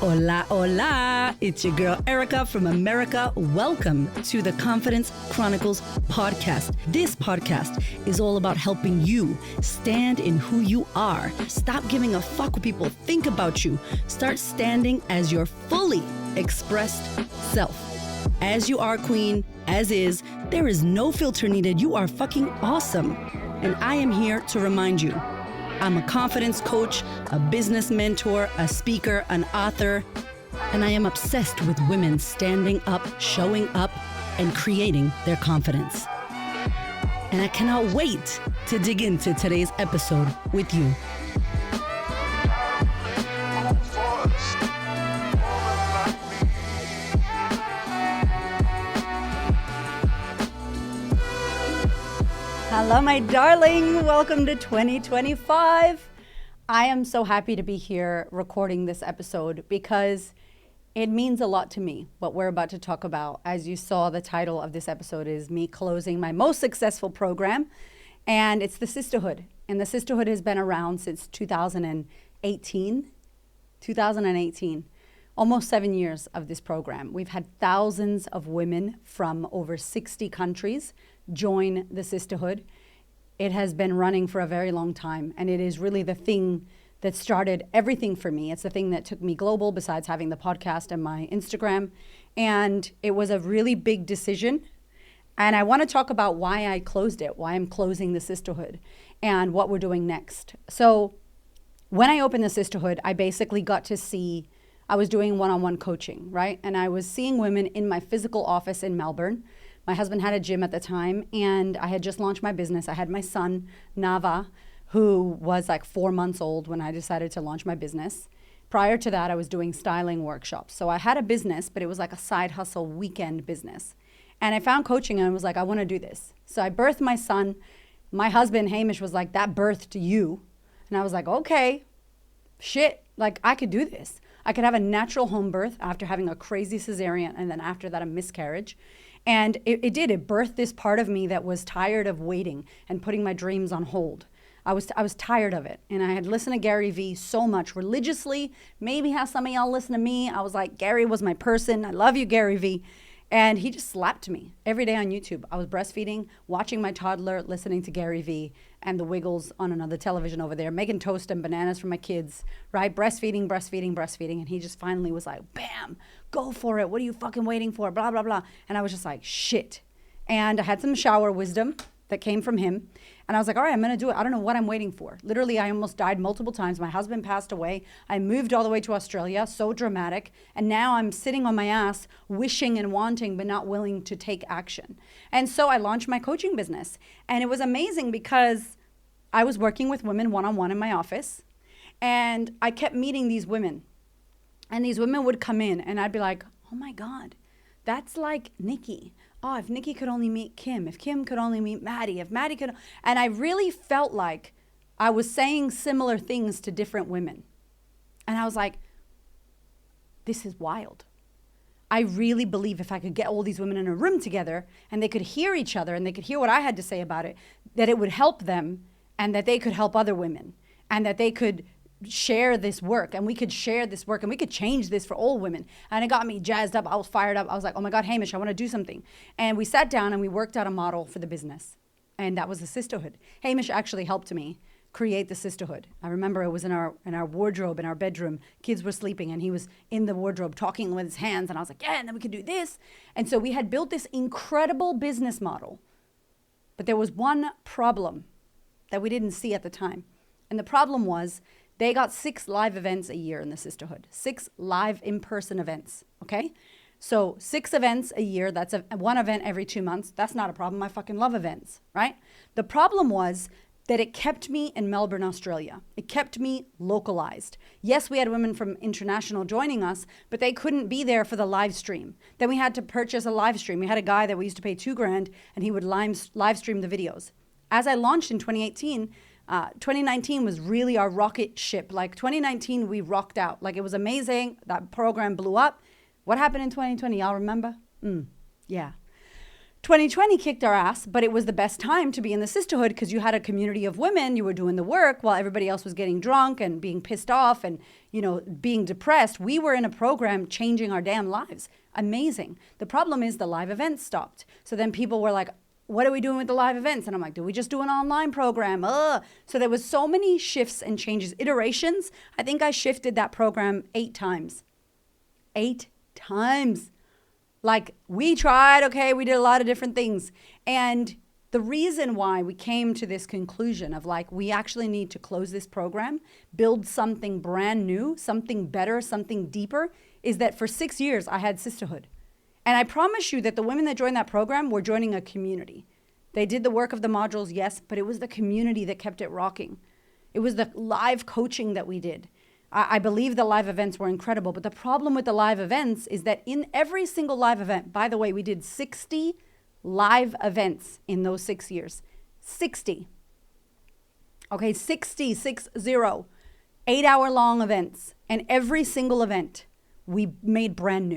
Hola, hola. It's your girl Erica from America. Welcome to the Confidence Chronicles podcast. This podcast is all about helping you stand in who you are. Stop giving a fuck what people think about you. Start standing as your fully expressed self. As you are, queen, as is, there is no filter needed. You are fucking awesome. And I am here to remind you, I'm a confidence coach, a business mentor, a speaker, an author, and I am obsessed with women standing up, showing up, and creating their confidence. And I cannot wait to dig into today's episode with you. Hello, my darling. Welcome to 2025. I am so happy to be here recording this episode because it means a lot to me, what we're about to talk about. As you saw, the title of this episode is me closing my most successful program, and it's the Sisterhood. And the Sisterhood has been around since 2018, almost 7 years of this program. We've had thousands of women from over 60 countries join the Sisterhood. It has been running for a very long time, and it is really the thing that started everything for me. It's the thing that took me global, besides having the podcast and my Instagram. And it was a really big decision. And I want to talk about why I closed it, why I'm closing the Sisterhood, and what we're doing next. So when I opened the Sisterhood, I basically got to see, I was doing one-on-one coaching, right? And I was seeing women in my physical office in Melbourne. My husband had a gym at the time, and I had just launched my business. I had my son, Nava, who was like 4 months old when I decided to launch my business. Prior to that, I was doing styling workshops. So I had a business, but it was like a side hustle weekend business. And I found coaching and I was like, I want to do this. So I birthed my son. My husband, Hamish, was like, that birthed you. And I was like, okay, shit, like I could do this. I could have a natural home birth after having a crazy cesarean, and then after that, a miscarriage. And it did. It birthed this part of me that was tired of waiting and putting my dreams on hold. I was tired of it. And I had listened to Gary Vee so much religiously. Maybe how some of y'all listen to me. I was like, Gary was my person. I love you, Gary Vee. And he just slapped me every day on YouTube. I was breastfeeding, watching my toddler, listening to Gary Vee and the Wiggles on another television over there, making toast and bananas for my kids, right? Breastfeeding. And he just finally was like, bam, go for it. What are you fucking waiting for? Blah, blah, blah. And I was just like, shit. And I had some shower wisdom that came from him. And I was like, all right, I'm going to do it. I don't know what I'm waiting for. Literally, I almost died multiple times. My husband passed away. I moved all the way to Australia, so dramatic. And now I'm sitting on my ass, wishing and wanting, but not willing to take action. And so I launched my coaching business. And it was amazing because I was working with women one-on-one in my office. And I kept meeting these women. And these women would come in and I'd be like, oh my God, that's like Nikki. Oh, if Nikki could only meet Kim, if Kim could only meet Maddie, if Maddie could, and I really felt like I was saying similar things to different women. And I was like, this is wild. I really believe if I could get all these women in a room together and they could hear each other and they could hear what I had to say about it, that it would help them and that they could help other women and that they could share this work and we could share this work and we could change this for all women. And it got me jazzed up. I was fired up. I was like, oh my God, Hamish, I want to do something. And we sat down and we worked out a model for the business. And that was the Sisterhood. Hamish actually helped me create the Sisterhood. I remember it was in our wardrobe in our bedroom. Kids were sleeping and he was in the wardrobe talking with his hands. And I was like, yeah, and then we could do this. And so we had built this incredible business model. But there was one problem that we didn't see at the time. And the problem was they got 6 live events a year in the Sisterhood, 6 live in-person events, okay? So 6 events a year, that's one event every 2 months. That's not a problem. I fucking love events, right? The problem was that it kept me in Melbourne, Australia. It kept me localized. Yes, we had women from international joining us, but they couldn't be there for the live stream. Then we had to purchase a live stream. We had a guy that we used to pay $2,000 and he would live stream the videos. As I launched in 2018, 2019 was really our rocket ship. Like 2019, we rocked out. Like it was amazing. That program blew up. What happened in 2020? Y'all remember? Yeah. 2020 kicked our ass, but it was the best time to be in the sisterhood because you had a community of women. You were doing the work while everybody else was getting drunk and being pissed off and, being depressed. We were in a program changing our damn lives. Amazing. The problem is the live events stopped. So then people were like, what are we doing with the live events? And I'm like, do we just do an online program? So there was so many shifts and changes, iterations. I think I shifted that program 8 times. 8 times. Like we tried, okay, we did a lot of different things. And the reason why we came to this conclusion of like, we actually need to close this program, build something brand new, something better, something deeper, is that for 6 years I had Sisterhood. And I promise you that the women that joined that program were joining a community. They did the work of the modules, yes, but it was the community that kept it rocking. It was the live coaching that we did. I believe the live events were incredible, but the problem with the live events is that in every single live event, by the way, we did 60 live events in those 6 years. 60. Okay, 60, 8-hour-long events. And every single event, we made brand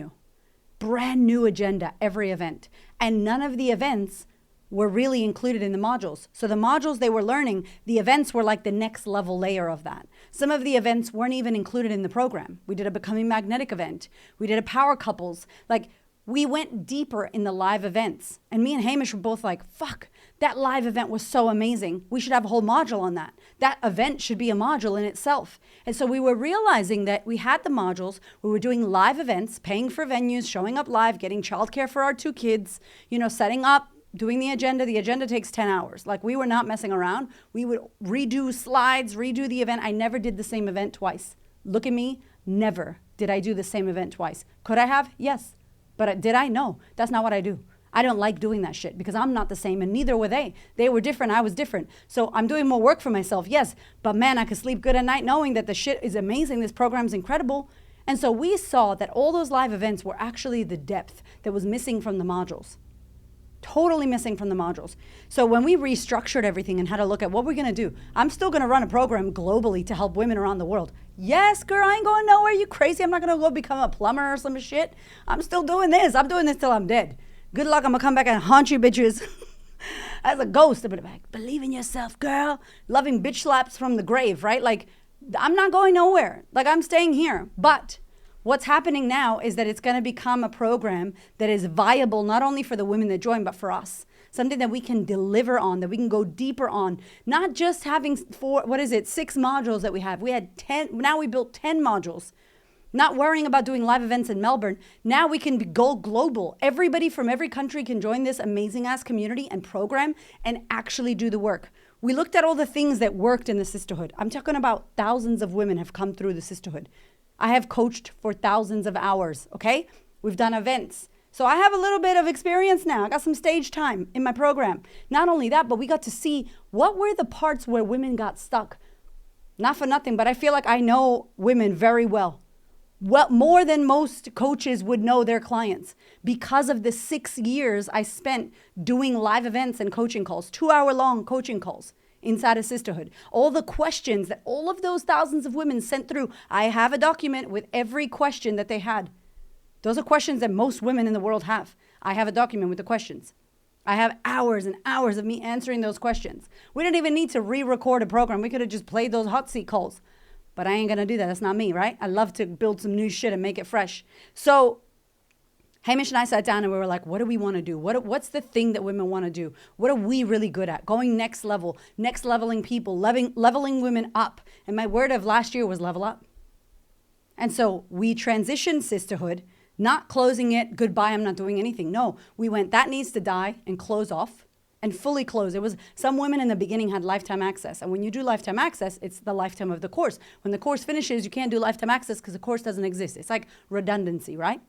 new agenda, every event. And none of the events were really included in the modules. So the modules they were learning, the events were like the next level layer of that. Some of the events weren't even included in the program. We did a Becoming Magnetic event. We did a Power Couples. Like we went deeper in the live events. And me and Hamish were both like, fuck, that live event was so amazing. We should have a whole module on that. That event should be a module in itself. And so we were realizing that we had the modules, we were doing live events, paying for venues, showing up live, getting childcare for our 2 kids, setting up, doing the agenda. The agenda takes 10 hours. Like we were not messing around. We would redo slides, redo the event. I never did the same event twice. Look at me. Never did I do the same event twice. Could I have? Yes. But did I? No. That's not what I do. I don't like doing that shit because I'm not the same and neither were they. They were different. I was different. So I'm doing more work for myself. Yes. But man, I could sleep good at night knowing that the shit is amazing. This program's incredible. And so we saw that all those live events were actually the depth that was missing from the modules. Totally missing from the modules. So when we restructured everything and had to look at what we're going to do, I'm still going to run a program globally to help women around the world. Yes, girl, I ain't going nowhere. You crazy? I'm not going to go become a plumber or some shit. I'm still doing this. I'm doing this till I'm dead. Good luck. I'm going to come back and haunt you bitches as a ghost. I'm going to be like, believe in yourself, girl. Loving bitch slaps from the grave, right? Like, I'm not going nowhere. Like, I'm staying here. But what's happening now is that it's going to become a program that is viable not only for the women that join, but for us. Something that we can deliver on, that we can go deeper on. Not just having 6 modules that we have. We had 10, now we built 10 modules. Not worrying about doing live events in Melbourne. Now we can go global. Everybody from every country can join this amazing ass community and program and actually do the work. We looked at all the things that worked in the Sisterhood. I'm talking about thousands of women have come through the Sisterhood. I have coached for thousands of hours, okay? We've done events. So I have a little bit of experience now. I got some stage time in my program. Not only that, but we got to see what were the parts where women got stuck. Not for nothing, but I feel like I know women very well. Well, more than most coaches would know their clients because of the 6 years I spent doing live events and coaching calls, 2-hour-long coaching calls inside of Sisterhood. All the questions that all of those thousands of women sent through, I have a document with every question that they had. Those are questions that most women in the world have. I have a document with the questions. I have hours and hours of me answering those questions. We didn't even need to re-record a program. We could have just played those hot seat calls. But I ain't going to do that. That's not me, right? I love to build some new shit and make it fresh. So Hamish and I sat down and we were like, what do we want to do? What's the thing that women want to do? What are we really good at? Going next level, next leveling people, leveling women up. And my word of last year was level up. And so we transitioned Sisterhood, not closing it, goodbye, I'm not doing anything. No, we went, that needs to die and close off. And fully close. It was some women in the beginning had lifetime access. And when you do lifetime access, it's the lifetime of the course. When the course finishes, you can't do lifetime access because the course doesn't exist. It's like redundancy, right?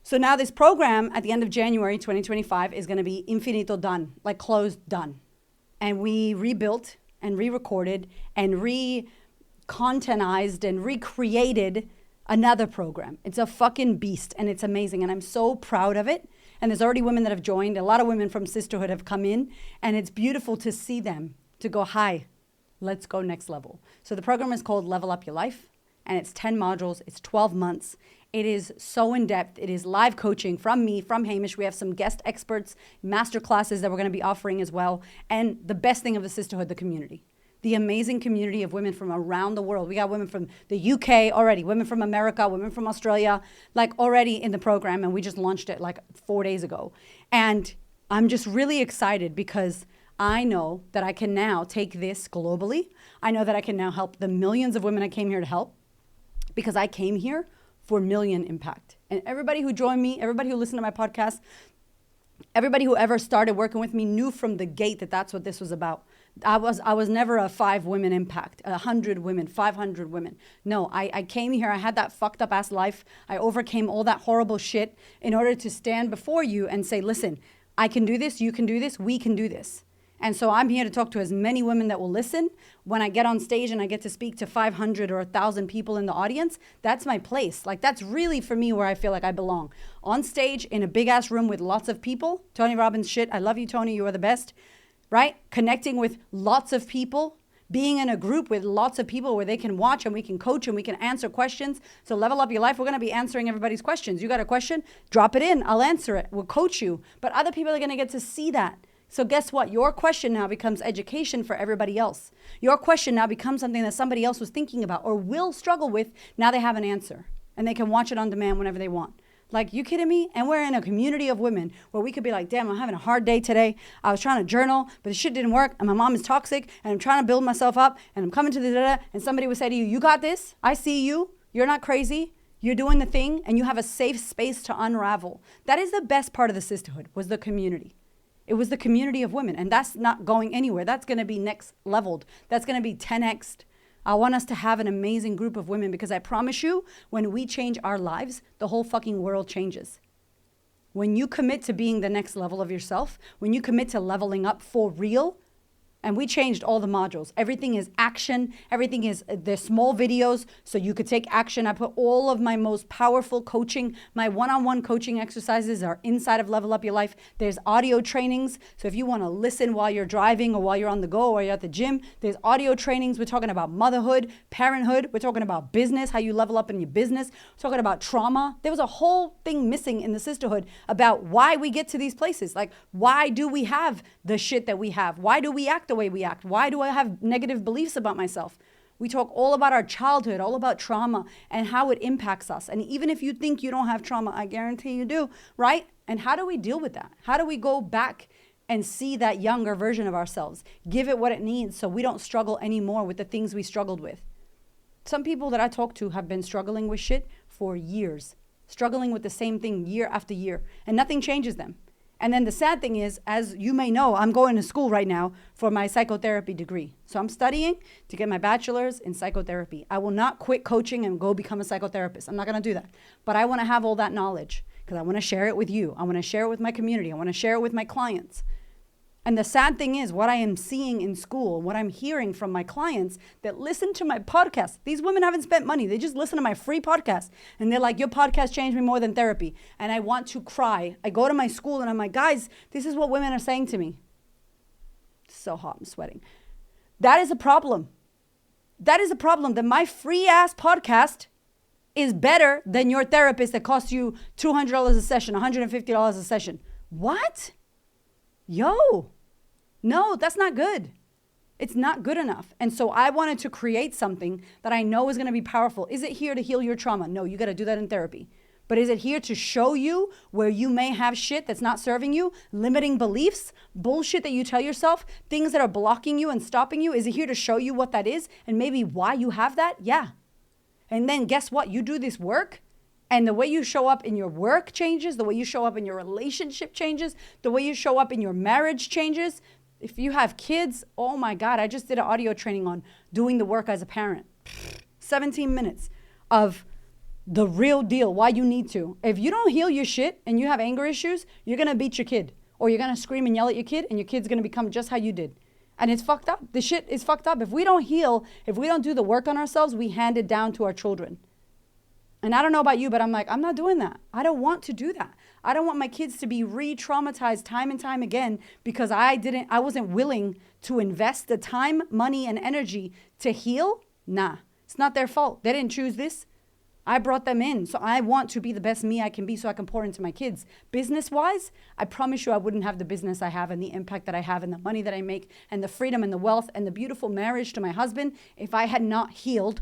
So now this program at the end of January 2025 is going to be infinito done, like closed done. And we rebuilt and re-recorded and re-contentized and recreated another program. It's a fucking beast and it's amazing. And I'm so proud of it. And there's already women that have joined. A lot of women from Sisterhood have come in. And it's beautiful to see them, to go, hi, let's go next level. So the program is called Level Up Your Life. And it's 10 modules. It's 12 months. It is so in-depth. It is live coaching from me, from Hamish. We have some guest experts, master classes that we're going to be offering as well. And the best thing of the Sisterhood, the community. The amazing community of women from around the world. We got women from the UK already, women from America, women from Australia, like already in the program. And we just launched it like 4 days ago. And I'm just really excited because I know that I can now take this globally. I know that I can now help the millions of women I came here to help because I came here for million impact. And everybody who joined me, everybody who listened to my podcast, everybody who ever started working with me knew from the gate that that's what this was about. I was never a 5 women impact, 100 women, 500 women. No, I came here. I had that fucked up ass life. I overcame all that horrible shit in order to stand before you and say, listen, I can do this. You can do this. We can do this. And so I'm here to talk to as many women that will listen. When I get on stage and I get to speak to 500 or 1,000 people in the audience, that's my place. Like, that's really for me where I feel like I belong. On stage in a big ass room with lots of people. Tony Robbins shit. I love you, Tony. You are the best. Right? Connecting with lots of people, being in a group with lots of people where they can watch and we can coach and we can answer questions. So Level Up Your Life, we're going to be answering everybody's questions. You got a question? Drop it in. I'll answer it. We'll coach you. But other people are going to get to see that. So guess what? Your question now becomes education for everybody else. Your question now becomes something that somebody else was thinking about or will struggle with. Now they have an answer and they can watch it on demand whenever they want. Like, you kidding me? And we're in a community of women where we could be like, damn, I'm having a hard day today. I was trying to journal, but the shit didn't work. And my mom is toxic and I'm trying to build myself up and I'm coming to the da-da. And somebody would say to you, you got this. I see you. You're not crazy. You're doing the thing and you have a safe space to unravel. That is the best part of the Sisterhood, was the community. It was the community of women, and that's not going anywhere. That's going to be next leveled. That's going to be 10x'd. I want us to have an amazing group of women because I promise you, when we change our lives, the whole fucking world changes. When you commit to being the next level of yourself, when you commit to leveling up for real, and we changed all the modules. Everything is action. Everything is, they're small videos so you could take action. I put all of my most powerful coaching, my one-on-one coaching exercises are inside of Level Up Your Life. There's audio trainings. So if you want to listen while you're driving or while you're on the go or you're at the gym, there's audio trainings. We're talking about motherhood, parenthood. We're talking about business, how you level up in your business. We're talking about trauma. There was a whole thing missing in the Sisterhood about why we get to these places. Like, why do we have the shit that we have? Why do we act the way we act? Why do I have negative beliefs about myself? We talk all about our childhood, all about trauma and how it impacts us. And even if you think you don't have trauma, I guarantee you do, right? And how do we deal with that? How do we go back and see that younger version of ourselves? Give it what it needs so we don't struggle anymore with the things we struggled with. Some people that I talk to have been struggling with shit for years, struggling with the same thing year after year, and nothing changes them. And then the sad thing is, as you may know, I'm going to school right now for my psychotherapy degree. So I'm studying to get my bachelor's in psychotherapy. I will not quit coaching and go become a psychotherapist. I'm not going to do that. But I want to have all that knowledge because I want to share it with you. I want to share it with my community. I want to share it with my clients. And the sad thing is, what I am seeing in school, what I'm hearing from my clients that listen to my podcast, these women haven't spent money. They just listen to my free podcast. And they're like, your podcast changed me more than therapy. And I want to cry. I go to my school and I'm like, guys, this is what women are saying to me. It's so hot, I'm sweating. That is a problem. That is a problem, that my free ass podcast is better than your therapist that costs you $200 a session, $150 a session. What? Yo, no, that's not good. It's not good enough. And so I wanted to create something that I know is going to be powerful. Is it here to heal your trauma? No, you got to do that in therapy. But is it here to show you where you may have shit that's not serving you, limiting beliefs, bullshit that you tell yourself, things that are blocking you and stopping you? Is it here to show you what that is and maybe why you have that? Yeah. And then guess what? You do this work. And the way you show up in your work changes, the way you show up in your relationship changes, the way you show up in your marriage changes. If you have kids, oh my God, I just did an audio training on doing the work as a parent. 17 minutes of the real deal, why you need to. If you don't heal your shit and you have anger issues, you're going to beat your kid. Or you're going to scream and yell at your kid and your kid's going to become just how you did. And it's fucked up. The shit is fucked up. If we don't heal, if we don't do the work on ourselves, we hand it down to our children. And I don't know about you, but I'm like, I'm not doing that. I don't want to do that. I don't want my kids to be re-traumatized time and time again because I wasn't willing to invest the time, money, and energy to heal. Nah, it's not their fault. They didn't choose this. I brought them in. So I want to be the best me I can be so I can pour into my kids. Business-wise, I promise you I wouldn't have the business I have and the impact that I have and the money that I make and the freedom and the wealth and the beautiful marriage to my husband if I had not healed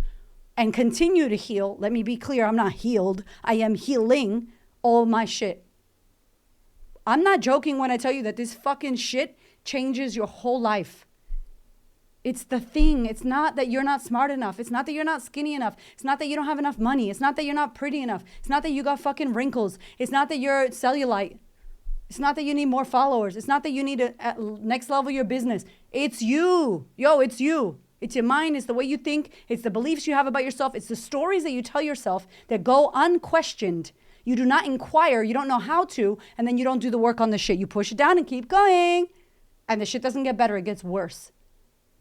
and continue to heal. Let me be clear, I'm not healed. I am healing all my shit. I'm not joking when I tell you that this fucking shit changes your whole life. It's the thing. It's not that you're not smart enough. It's not that you're not skinny enough. It's not that you don't have enough money. It's not that you're not pretty enough. It's not that you got fucking wrinkles. It's not that you're cellulite. It's not that you need more followers. It's not that you need to next level your business. It's you. Yo, it's you. It's your mind. It's the way you think. It's the beliefs you have about yourself. It's the stories that you tell yourself that go unquestioned. You do not inquire. You don't know how to. And then you don't do the work on the shit. You push it down and keep going. And the shit doesn't get better. It gets worse.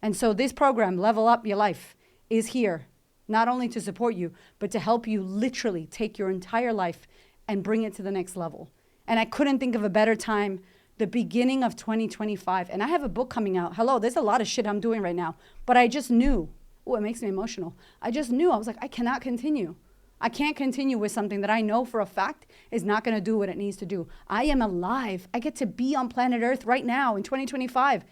And so this program, Level Up Your Life, is here not only to support you, but to help you literally take your entire life and bring it to the next level. And I couldn't think of a better time, the beginning of 2025. And I have a book coming out. Hello, there's a lot of shit I'm doing right now. But I just knew. Oh, it makes me emotional. I just knew. I was like, I cannot continue. I can't continue with something that I know for a fact is not going to do what it needs to do. I am alive. I get to be on planet Earth right now in 2025.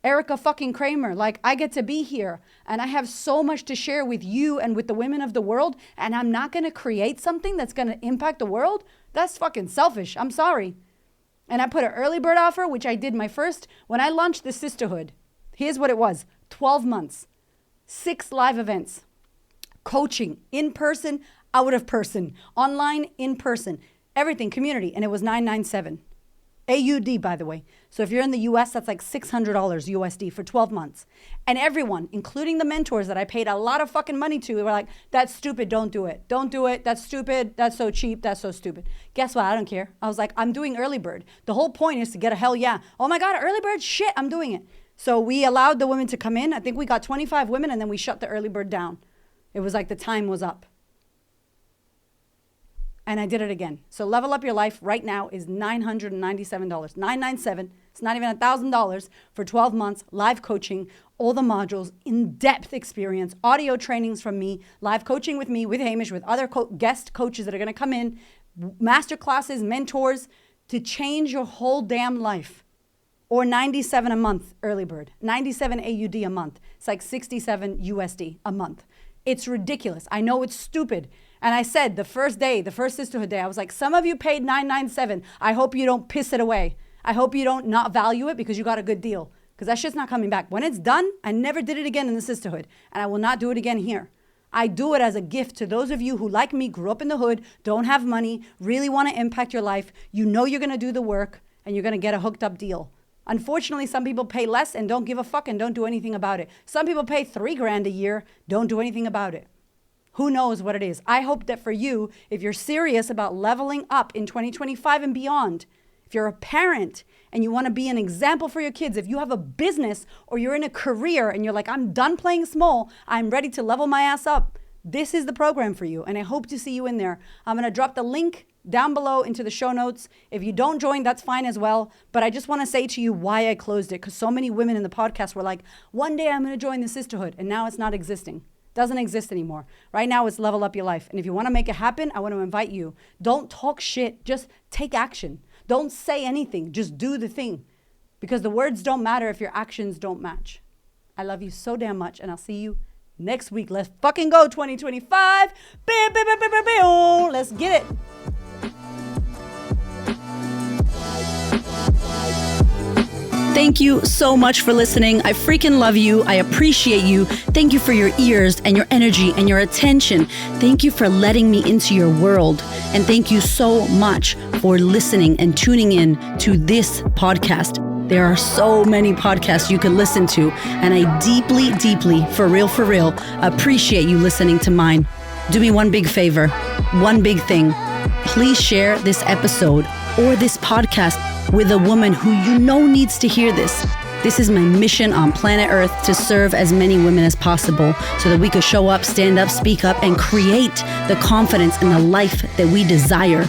Erica fucking Kramer, like I get to be here and I have so much to share with you and with the women of the world, and I'm not going to create something that's going to impact the world. That's fucking selfish. I'm sorry. And I put an early bird offer, which I did my first, when I launched the Sisterhood. Here's what it was. 12 months, 6 live events, coaching, in person, out of person, online, in person, everything, community. And it was $997. AUD, by the way. So if you're in the US, that's like $600 USD for 12 months. And everyone, including the mentors that I paid a lot of fucking money to, were like, that's stupid, don't do it. Don't do it, that's stupid, that's so cheap, that's so stupid. Guess what, I don't care. I was like, I'm doing early bird. The whole point is to get a hell yeah. Oh my God, early bird, shit, I'm doing it. So we allowed the women to come in. I think we got 25 women and then we shut the early bird down. It was like the time was up. And I did it again. So Level Up Your Life right now is $997. $997. It's not even $1,000 for 12 months, live coaching, all the modules, in-depth experience, audio trainings from me, live coaching with me, with Hamish, with other guest coaches that are going to come in, master classes, mentors, to change your whole damn life. Or 97 a month, early bird. 97 AUD a month. It's like 67 USD a month. It's ridiculous. I know it's stupid. And I said the first day, the first Sisterhood day, I was like, some of you paid $997. I hope you don't piss it away. I hope you don't not value it because you got a good deal. Because that shit's not coming back. When it's done, I never did it again in the Sisterhood. And I will not do it again here. I do it as a gift to those of you who, like me, grew up in the hood, don't have money, really want to impact your life. You know you're going to do the work and you're going to get a hooked up deal. Unfortunately, some people pay less and don't give a fuck and don't do anything about it. Some people pay $3,000 a year, don't do anything about it. Who knows what it is? I hope that for you, if you're serious about leveling up in 2025 and beyond, if you're a parent and you want to be an example for your kids, if you have a business or you're in a career and you're like, I'm done playing small, I'm ready to level my ass up, this is the program for you. And I hope to see you in there. I'm going to drop the link down below into the show notes. If you don't join, that's fine as well. But I just want to say to you why I closed it, because so many women in the podcast were like, one day I'm going to join the Sisterhood, and now it's not existing. Doesn't exist anymore. Right now it's Level Up Your Life. And if you want to make it happen, I want to invite you. Don't talk shit. Just take action. Don't say anything. Just do the thing. Because the words don't matter if your actions don't match. I love you so damn much, and I'll see you next week. Let's fucking go 2025. Let's get it. Thank you so much for listening. I freaking love you. I appreciate you. Thank you for your ears and your energy and your attention. Thank you for letting me into your world. And thank you so much for listening and tuning in to this podcast. There are so many podcasts you could listen to, and I deeply, deeply, for real, appreciate you listening to mine. Do me one big favor, one big thing. Please share this episode or this podcast with a woman who you know needs to hear this. This is my mission on planet Earth, to serve as many women as possible so that we could show up, stand up, speak up, and create the confidence and the life that we desire.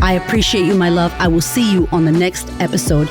I appreciate you, my love. I will see you on the next episode.